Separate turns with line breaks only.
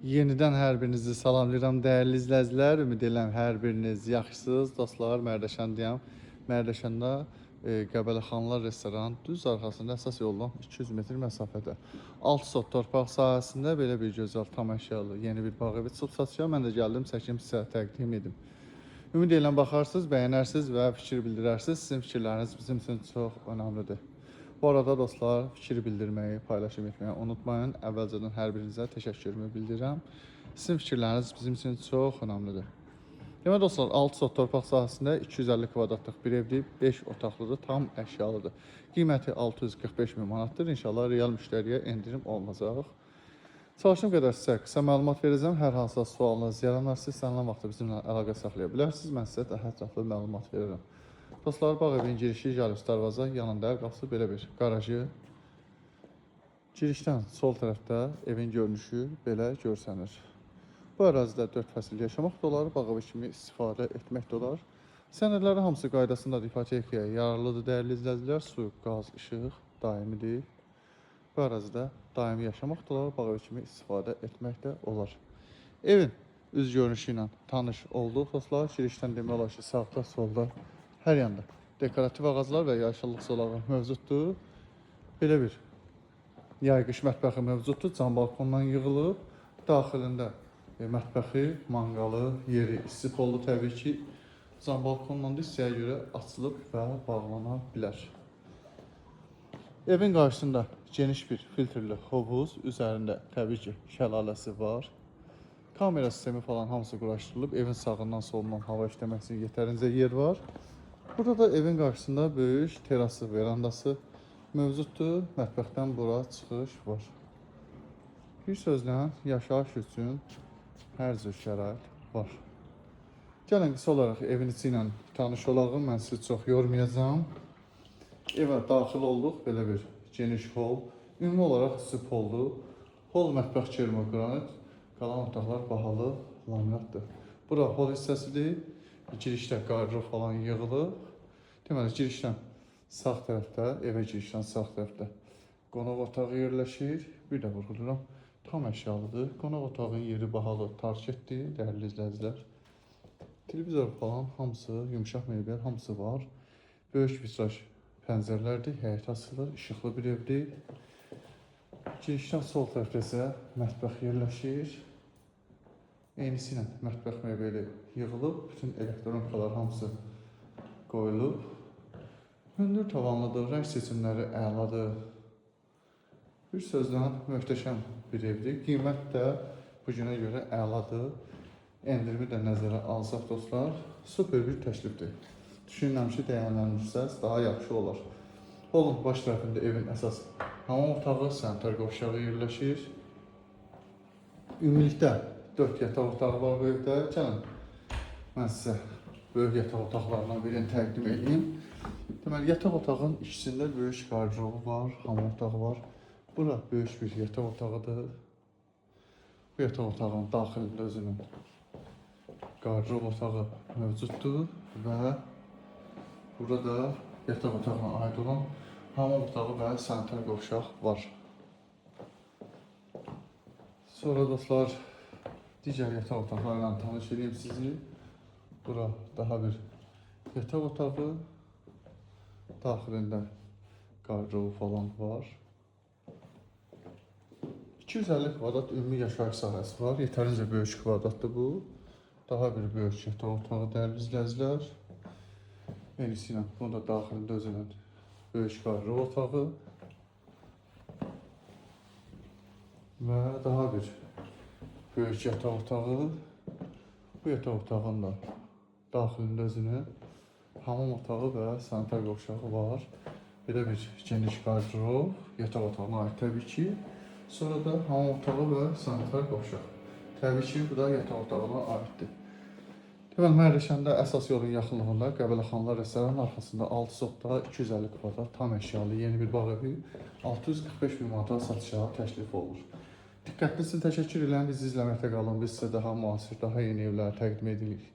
Yenidən hər birinizi salamlayıram dəyərli izləyicilər. Ümid edirəm hər biriniz yaxşısınız. Dostlar, Mərdəkandayam. Mərdəkanda Qəbələxanlar restoran düz arxasında əsas yoldan 200 metr məsafədə. 6 sot torpaq sahəsində belə bir gözəl tam əşyalı yeni bir bağ evi çıxıb satışa. Mən də gəldim, çəkim sizə təqdim edim. Ümid edirəm baxarsınız, bəyənərsiniz və fikir bildirərsiniz. Sizin fikirləriniz bizim üçün çox önəmlidir. Bu arada dostlar, fikir bildirməyi, paylaşım etməyi unutmayın. Əvvəlcədən hər birinizə təşəkkürümü bildirirəm. Sizin fikirləriniz bizim üçün çox önəmlidir. Demək dostlar, 6 sot torpaq sahəsində 250 kvadratlıq bir evdir, 5 otaqlıdır, tam əşyalıdır. Qiyməti 645 min manatdır. İnşallah real müştəriyə endirim olunacaq. Çalışım qədər sizə qısa məlumat verəcəm. Hər hansısa sualınız yaranarsa, istənilən vaxtda bizimlə əlaqə saxlaya bilərsiniz. Mən sizə daha ətraflı məlumat verirəm. Dostlar, bağ evin girişi Jalüs darvaza, yanında əl qapısı belə bir qarajı. Girişdən sol tərəfdə evin görünüşü belə görsənir. Bu ərazidə 4 fəsil yaşamaq da olar, bağ evi kimi istifadə etmək də olar. Sənədləri hamısı qaydasındadır, ipotekaya yararlıdır dəyərli izləyicilər. Su, qaz, işıq daimidir. Bu ərazidə daimi yaşamaq da olar, bağ evi kimi istifadə etmək də olar. Evin üz görünüşü ilə tanış olduq dostlar. Girişdən demək olar ki, sağda, solda hər yanda dekorativ ağaclar və yaşıllıq zolağı mövcuddur. Belə bir yayqış mətbəxi mövcuddur. Cam balkondan yığılıb. Daxilində mətbəxi, manqalı, yeri isti pollu təbii ki. Cam balkondan da hissəyə görə açılıb və bağlana bilər. Evin qarşısında geniş bir filtrli hovuz, üzərində təbii ki şəlaləsi var. Kamera sistemi falan hamısı quraşdırılıb. Evin sağından solundan hava işləmək üçün yetərincə yer var. Burada da evin qarşısında böyük terası, verandası mövcuddur. Mətbəxdən bura çıxış var. Bir sözlə yaşayış üçün hər cür şərait var. Gəlin qısa olaraq evin içi ilə tanış olaq. Mən sizi çox yormayacağım. Evə daxil olduq. Belə bir geniş hol. Ümumi olaraq isti poldur. Hol mətbəx kermogranit. Qalan otaqlar bahalı laminatdır. Bura hol hissəsidir. Girişdə qarjı falan yığılıb. Deməli, girişdən sağ tərəfdə, evə girişdən sağ tərəfdə qonaq otağı yerləşir. Bir də vurğuluram, tam əşyalıdır. Qonaq otağının yeri bahalı tarketdir, dəyərli izləyicilər. Televizor falan hamısı, yumuşaq mebel hamısı var. Böyük vitraj pəncərlərdir, həyət açılır, işıqlı bir evdir. Girişdən sol tərəfdə isə mətbəx yerləşir. Eynisi ilə mətbəx mebeli yığılıb, bütün elektronikalar hamısı qoyulub. Hündür tavanlıdır, rəng seçimləri əladır. Bir sözlə möhtəşəm bir evdir. Qiymət də bu günə görə əladır. Endirimi də nəzərə alsaq dostlar, super bir təklifdir. Düşünürəm ki, dəyərlənirsəz daha yaxşı olar. Holun baş tərəfində evin əsas hamam otağı, sanitar qovşağı yerləşir. Ümumilikdə 4 yataq otağı var bu evdə. Gəlin, mən sizə böyük yataq otaqlarından birini təqdim edeyim. Deməli, yataq otağın ikisində böyük qarjrobu var, hamam otağı var. Bura böyük bir yataq otağıdır. Bu yataq otağının daxilində özünün qarjrob otağı mövcuddur və burada yataq otağına aid olan hamam otağı və sanitar qovşaq var. Sonra dostlar, digər yataq otaqlarla tanış edeyim sizi. Bura daha bir yataq otağı. Daxilində qarjrobu falan var. 250 kvadrat ümumi yaşayış sahəsi var. Yetərincə böyük kvadratdır bu. Daha bir böyük yataq otağı dəyərli izləyicilər. Enisi ilə bunu da daxilində özünün böyük qarjrob otağı. Və daha bir böyük yataq otağı. Bu yataq otağının da daxilində özünün hamam otağı və sanitar qovşağı var. Belə bir geniş qarjrob, yataq otağına aid təbii ki. Sonra da hamam otağı və sanitar qovşaq. Təbii ki, bu da yataq otağına aiddir. Deməli, Mərdəkanda əsas yolun yaxınlığında Qəbələxanlar restoranın arxasında 6 sotda 250 kvadrat tam əşyalı yeni bir bağ evi 645 min manata satışa təklif olunur. Diqqətiniz üçün təşəkkür edirəm. Bizi izləməkdə qalın. Biz sizə daha müasir, daha yeni evlər təqdim edirik.